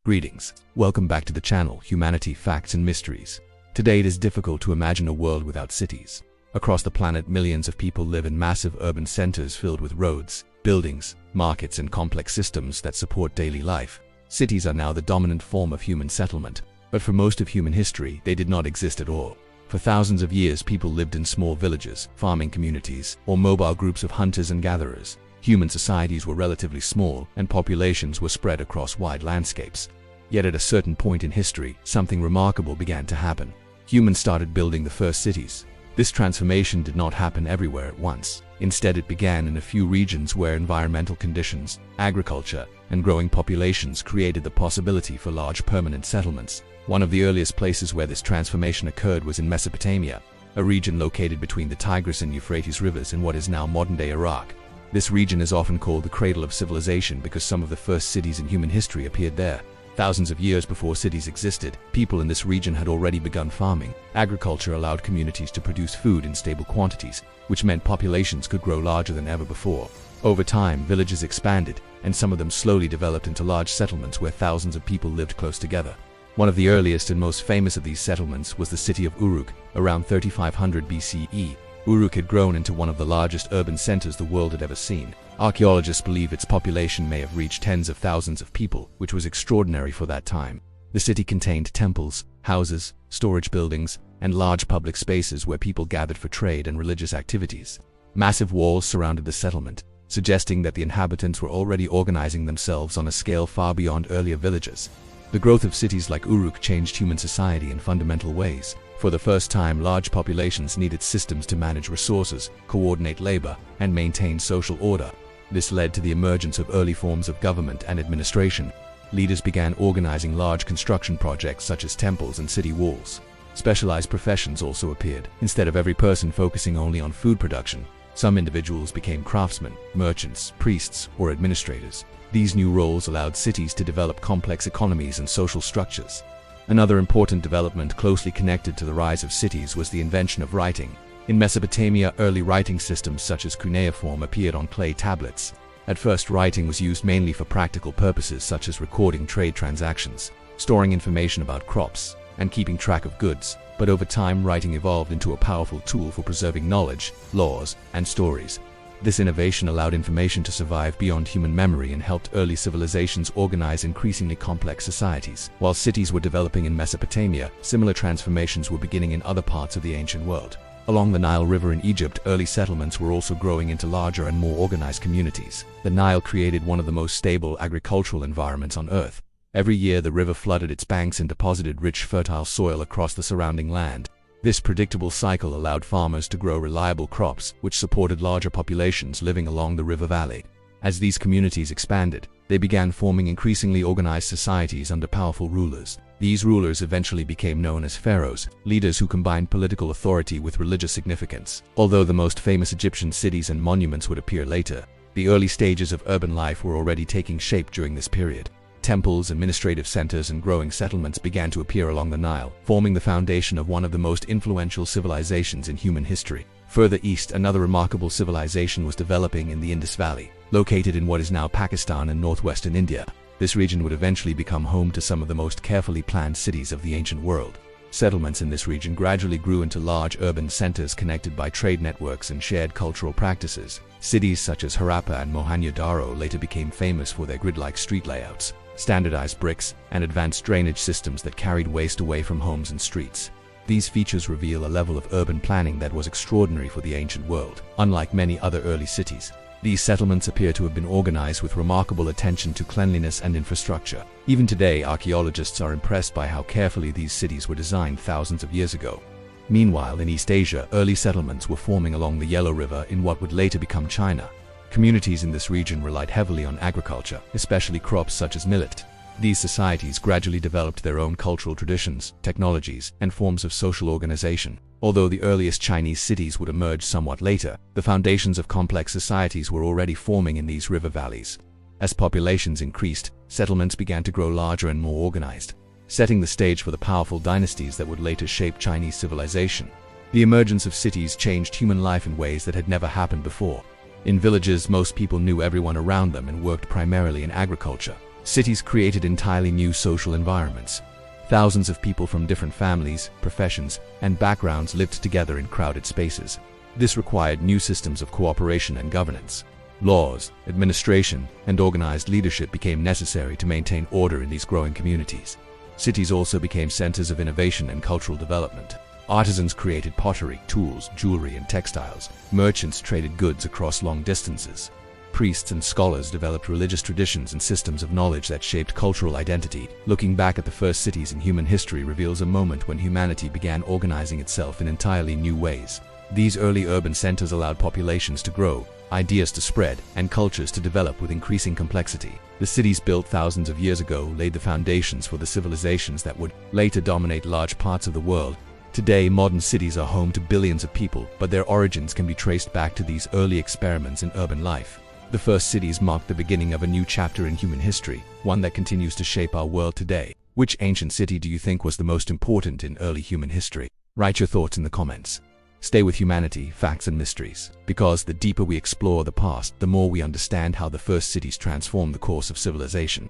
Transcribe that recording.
Greetings. Welcome back to the channel, Humanity, Facts and Mysteries. Today it is difficult to imagine a world without cities. Across the planet, millions of people live in massive urban centers filled with roads, buildings, markets and complex systems that support daily life. Cities are now the dominant form of human settlement, but for most of human history, they did not exist at all. For thousands of years, people lived in small villages, farming communities, or mobile groups of hunters and gatherers. Human societies were relatively small, and populations were spread across wide landscapes. Yet at a certain point in history, something remarkable began to happen. Humans started building the first cities. This transformation did not happen everywhere at once. Instead, it began in a few regions where environmental conditions, agriculture, and growing populations created the possibility for large permanent settlements. One of the earliest places where this transformation occurred was in Mesopotamia, a region located between the Tigris and Euphrates rivers in what is now modern-day Iraq. This region is often called the cradle of civilization because some of the first cities in human history appeared there. Thousands of years before cities existed, people in this region had already begun farming. Agriculture allowed communities to produce food in stable quantities, which meant populations could grow larger than ever before. Over time, villages expanded, and some of them slowly developed into large settlements where thousands of people lived close together. One of the earliest and most famous of these settlements was the city of Uruk, around 3500 BCE. Uruk had grown into one of the largest urban centers the world had ever seen. Archaeologists believe its population may have reached tens of thousands of people, which was extraordinary for that time. The city contained temples, houses, storage buildings, and large public spaces where people gathered for trade and religious activities. Massive walls surrounded the settlement, suggesting that the inhabitants were already organizing themselves on a scale far beyond earlier villages. The growth of cities like Uruk changed human society in fundamental ways. For the first time, large populations needed systems to manage resources, coordinate labor, and maintain social order. This led to the emergence of early forms of government and administration. Leaders began organizing large construction projects such as temples and city walls. Specialized professions also appeared. Instead of every person focusing only on food production, some individuals became craftsmen, merchants, priests, or administrators. These new roles allowed cities to develop complex economies and social structures. Another important development closely connected to the rise of cities was the invention of writing. In Mesopotamia, early writing systems such as cuneiform appeared on clay tablets. At first, writing was used mainly for practical purposes such as recording trade transactions, storing information about crops, and keeping track of goods. But over time, writing evolved into a powerful tool for preserving knowledge, laws, and stories. This innovation allowed information to survive beyond human memory and helped early civilizations organize increasingly complex societies. While cities were developing in Mesopotamia, similar transformations were beginning in other parts of the ancient world. Along the Nile River in Egypt, early settlements were also growing into larger and more organized communities. The Nile created one of the most stable agricultural environments on Earth. Every year, the river flooded its banks and deposited rich, fertile soil across the surrounding land. This predictable cycle allowed farmers to grow reliable crops, which supported larger populations living along the river valley. As these communities expanded, they began forming increasingly organized societies under powerful rulers. These rulers eventually became known as pharaohs, leaders who combined political authority with religious significance. Although the most famous Egyptian cities and monuments would appear later, the early stages of urban life were already taking shape during this period. Temples, administrative centers, and growing settlements began to appear along the Nile, forming the foundation of one of the most influential civilizations in human history. Further east, another remarkable civilization was developing in the Indus Valley, located in what is now Pakistan and northwestern India. This region would eventually become home to some of the most carefully planned cities of the ancient world. Settlements in this region gradually grew into large urban centers connected by trade networks and shared cultural practices. Cities such as Harappa and Mohenjo-daro later became famous for their grid-like street layouts, standardized bricks, and advanced drainage systems that carried waste away from homes and streets. These features reveal a level of urban planning that was extraordinary for the ancient world. Unlike many other early cities, these settlements appear to have been organized with remarkable attention to cleanliness and infrastructure. Even today, archaeologists are impressed by how carefully these cities were designed thousands of years ago. Meanwhile, in East Asia, early settlements were forming along the Yellow River in what would later become China. Communities in this region relied heavily on agriculture, especially crops such as millet. These societies gradually developed their own cultural traditions, technologies, and forms of social organization. Although the earliest Chinese cities would emerge somewhat later, the foundations of complex societies were already forming in these river valleys. As populations increased, settlements began to grow larger and more organized, setting the stage for the powerful dynasties that would later shape Chinese civilization. The emergence of cities changed human life in ways that had never happened before. In villages, most people knew everyone around them and worked primarily in agriculture. Cities created entirely new social environments. Thousands of people from different families, professions, and backgrounds lived together in crowded spaces. This required new systems of cooperation and governance. Laws, administration, and organized leadership became necessary to maintain order in these growing communities. Cities also became centers of innovation and cultural development. Artisans created pottery, tools, jewelry, and textiles. Merchants traded goods across long distances. Priests and scholars developed religious traditions and systems of knowledge that shaped cultural identity. Looking back at the first cities in human history reveals a moment when humanity began organizing itself in entirely new ways. These early urban centers allowed populations to grow, ideas to spread, and cultures to develop with increasing complexity. The cities built thousands of years ago laid the foundations for the civilizations that would later dominate large parts of the world. Today, modern cities are home to billions of people, but their origins can be traced back to these early experiments in urban life. The first cities marked the beginning of a new chapter in human history, one that continues to shape our world today. Which ancient city do you think was the most important in early human history? Write your thoughts in the comments. Stay with Humanity, Facts and Mysteries, because the deeper we explore the past, the more we understand how the first cities transformed the course of civilization.